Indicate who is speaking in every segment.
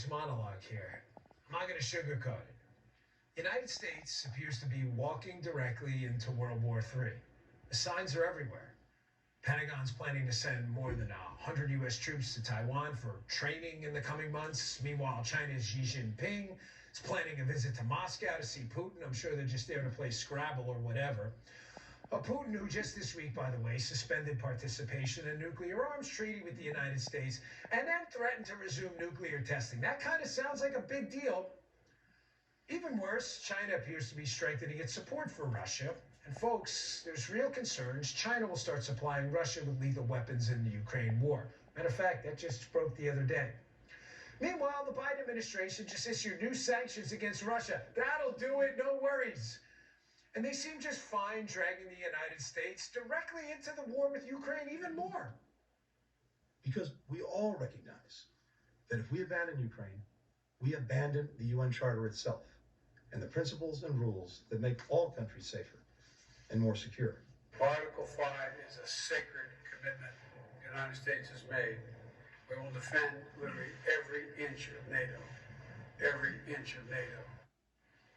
Speaker 1: serious monologue here. I'm not going to sugarcoat it. The United States appears to be walking directly into World War III. The signs are everywhere. Pentagon's planning to send more than 100 U.S. troops to Taiwan for training in the coming months. Meanwhile, China's Xi Jinping is planning a visit to Moscow to see Putin. I'm sure they're just there to play Scrabble or whatever. Putin, who just this week, by the way, suspended participation in a nuclear arms treaty with the United States and then threatened to resume nuclear testing. That kind of sounds like a big deal. Even worse, China appears to be strengthening its support for Russia. And folks, there's real concerns China will start supplying Russia with lethal weapons in the Ukraine war. Matter of fact, that just broke the other day. Meanwhile, the Biden administration just issued new sanctions against Russia. That'll do it, no worries. And they seem just fine dragging the United States directly into the war with Ukraine even more.
Speaker 2: Because we all recognize that if we abandon Ukraine, we abandon the UN Charter itself and the principles and rules that make all countries safer and more secure.
Speaker 3: Article 5 is a sacred commitment the United States has made. We will defend literally every inch of NATO. Every inch of NATO.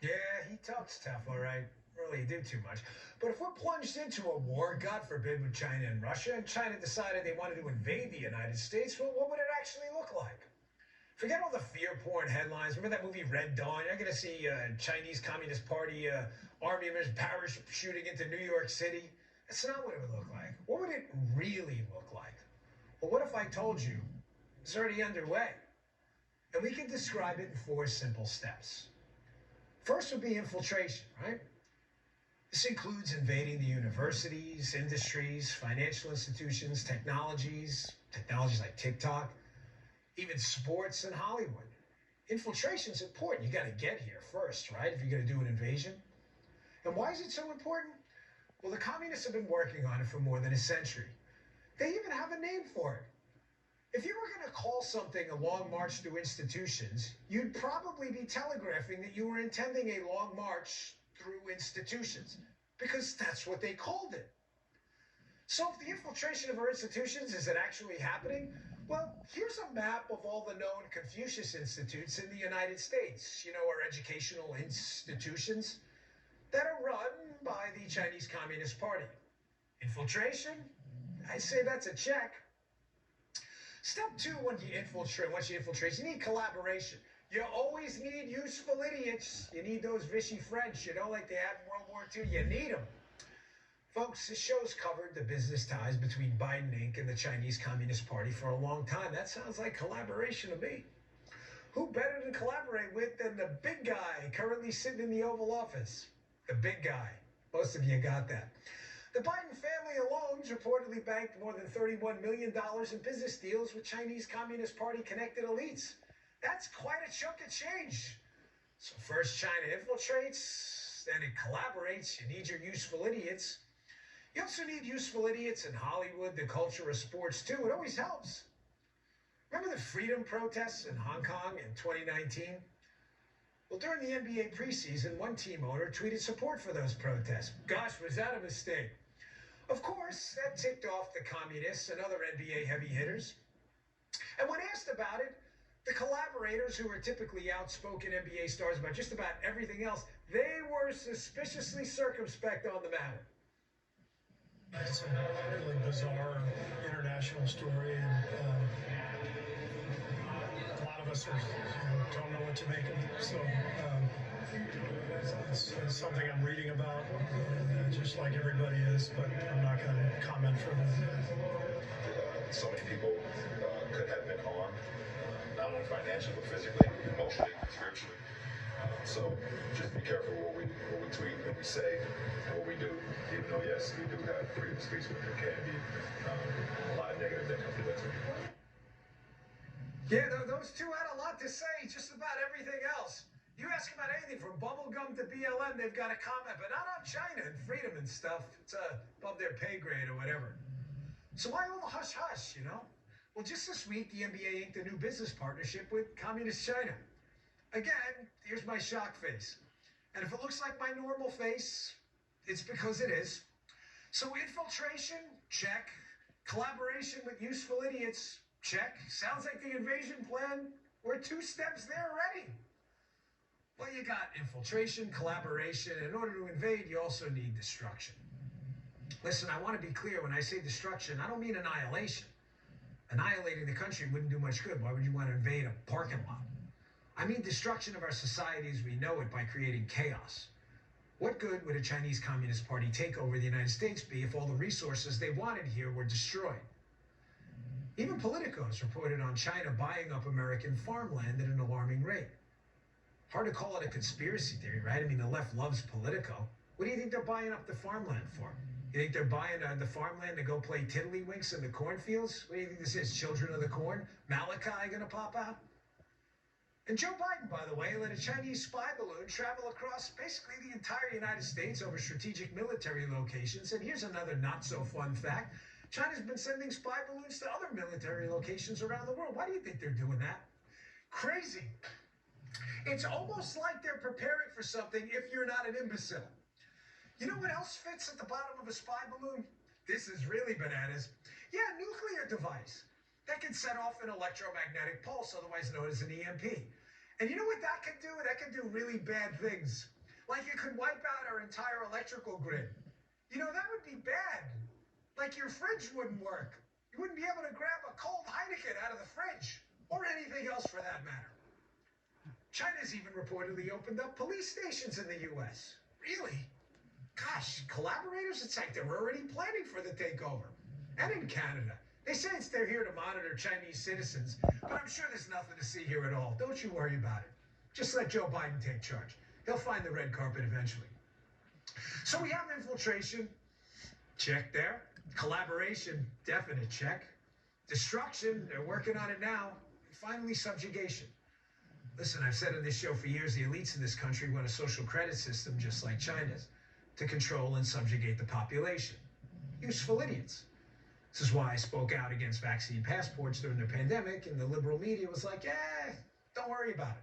Speaker 1: Yeah, he talks tough, all right. Really do too much. But if we're plunged into a war, God forbid, with China and Russia, and China decided they wanted to invade the United States, well, what would it actually look like? Forget all the fear porn headlines. Remember that movie Red Dawn? You're going to see Chinese Communist Party army members parachuting into New York City. That's not what it would look like. What would it really look like? Well, what if I told you it's already underway? And we can describe it in 4 simple steps. First would be infiltration, right? This includes invading the universities, industries, financial institutions, technologies like TikTok, even sports and Hollywood. Infiltration's important. You got to get here first, right? If you're going to do an invasion. And why is it so important? Well, the communists have been working on it for more than a century. They even have a name for it. If you were going to call something a long march through institutions, you'd probably be telegraphing that you were intending a long march through institutions, because that's what they called it. So if the infiltration of our institutions isn't actually happening, well, here's a map of all the known Confucius Institutes in the United States. You know, our educational institutions that are run by the Chinese Communist Party. Infiltration? I say that's a check. Step 2, once you infiltrate, you need collaboration. You always need useful idiots. You need those Vichy French, like they had in World War II. You need them. Folks, this show's covered the business ties between Biden Inc. and the Chinese Communist Party for a long time. That sounds like collaboration to me. Who better to collaborate with than the big guy currently sitting in the Oval Office? The big guy. Most of you got that. The Biden family alone reportedly banked more than $31 million in business deals with Chinese Communist Party-connected elites. That's quite a chunk of change. So first China infiltrates, then it collaborates. You need your useful idiots. You also need useful idiots in Hollywood, the culture of sports too. It always helps. Remember the freedom protests in Hong Kong in 2019? Well, during the NBA preseason, one team owner tweeted support for those protests. Gosh, was that a mistake? Of course, that ticked off the communists and other NBA heavy hitters. And when asked about it, the collaborators, who are typically outspoken NBA stars about just about everything else, they were suspiciously circumspect on the matter.
Speaker 4: It's a really bizarre international story, and a lot of us don't know what to make of it. So it's something I'm reading about, just like everybody is, but I'm not going to comment further.
Speaker 5: So many people could have been harmed, not only financially, but physically, emotionally, spiritually. So just be careful what we tweet, what we say, and what we do. Even though, yes, we do have freedom of speech, but there can be a lot of negative that comes with that too.
Speaker 1: Yeah, those two had a lot to say, just about everything else. You ask about anything from bubblegum to BLM, they've got a comment, but not on China and freedom and stuff. It's above their pay grade or whatever. So why all the hush-hush, Well, just this week, the NBA inked a new business partnership with Communist China. Again, here's my shock face. And if it looks like my normal face, it's because it is. So infiltration, check. Collaboration with useful idiots, check. Sounds like the invasion plan We're 2 steps there already. Well, you got infiltration, collaboration. In order to invade, you also need destruction. Listen, I want to be clear. When I say destruction, I don't mean annihilation. Annihilating the country wouldn't do much good. Why would you want to invade a parking lot? I mean destruction of our society as we know it by creating chaos. What good would a Chinese Communist Party takeover of the United States be if all the resources they wanted here were destroyed? Even Politico has reported on China buying up American farmland at an alarming rate. Hard to call it a conspiracy theory, right? I mean, the left loves Politico. What do you think they're buying up the farmland for? You think they're buying the farmland to go play tiddlywinks in the cornfields? What do you think this is, Children of the Corn? Malachi gonna pop out? And Joe Biden, by the way, let a Chinese spy balloon travel across basically the entire United States over strategic military locations. And here's another not-so-fun fact. China's been sending spy balloons to other military locations around the world. Why do you think they're doing that? Crazy. It's almost like they're preparing for something if you're not an imbecile. You know what else fits at the bottom of a spy balloon? This is really bananas. Yeah, a nuclear device. That can set off an electromagnetic pulse, otherwise known as an EMP. And you know what that can do? That can do really bad things. Like it could wipe out our entire electrical grid. You know, that would be bad. Like your fridge wouldn't work. You wouldn't be able to grab a cold Heineken out of the fridge, or anything else for that matter. China's even reportedly opened up police stations in the U.S. Really? Gosh, collaborators, it's like they're already planning for the takeover. And in Canada. They say they're here to monitor Chinese citizens, but I'm sure there's nothing to see here at all. Don't you worry about it. Just let Joe Biden take charge. He'll find the red carpet eventually. So we have infiltration. Check there. Collaboration, definite check. Destruction, they're working on it now. And finally, subjugation. Listen, I've said on this show for years, the elites in this country want a social credit system just like China's to control and subjugate the population. Useful idiots. This is why I spoke out against vaccine passports during the pandemic, and the liberal media was like, don't worry about it.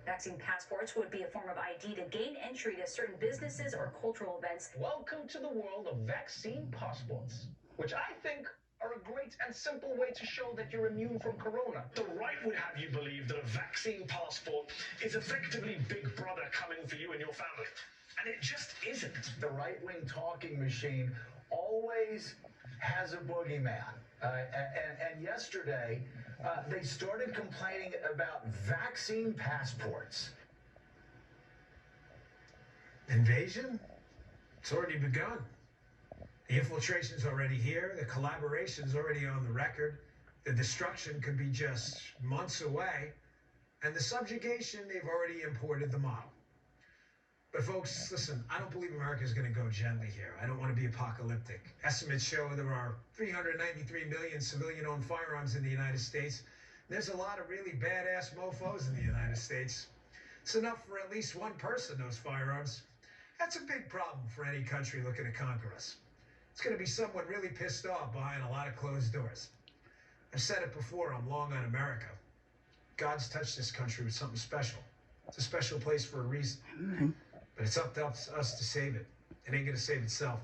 Speaker 6: Vaccine passports would be a form of ID to gain entry to certain businesses or cultural events.
Speaker 7: Welcome to the world of vaccine passports, which I think are a great and simple way to show that you're immune from corona.
Speaker 8: The right would have you believe that a vaccine passport is effectively Big Brother coming for you and your family. And it just isn't.
Speaker 9: The right-wing talking machine always has a boogeyman. And yesterday, they started complaining about vaccine passports.
Speaker 1: Invasion? It's already begun. The infiltration's already here. The collaboration's already on the record. The destruction could be just months away. And the subjugation, they've already imported the model. But folks, listen, I don't believe America is going to go gently here. I don't want to be apocalyptic. Estimates show there are 393 million civilian-owned firearms in the United States. There's a lot of really badass mofos in the United States. It's enough for at least one person, those firearms. That's a big problem for any country looking to conquer us. It's going to be someone really pissed off behind a lot of closed doors. I've said it before, I'm long on America. God's touched this country with something special. It's a special place for a reason. But it's up to us to save it. It ain't going to save itself.